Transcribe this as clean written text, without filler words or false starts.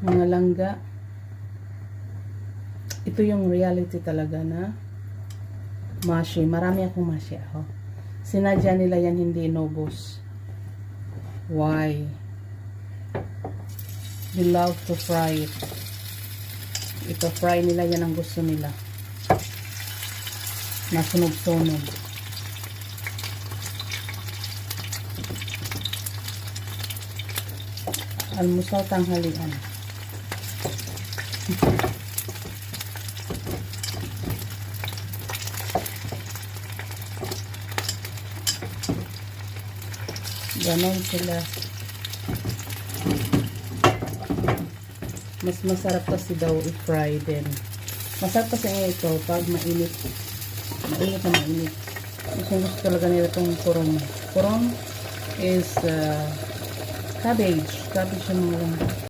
mga langga. Ito yung reality talaga na mashi. Marami akong mashi ako. Sinadya nila yan, hindi inubos. Why? They love to fry it. Ito, fry nila yan ang gusto nila. Nasunog-sunog. Almusal tanghalian. Ganon sila. Mas masarap kasi daw i-fry din. Masarap kasi ito pag mainit. Mainit na mainit. Gusto talaga nila itong kurong. Kurong is cabbage. Cabbage yung mga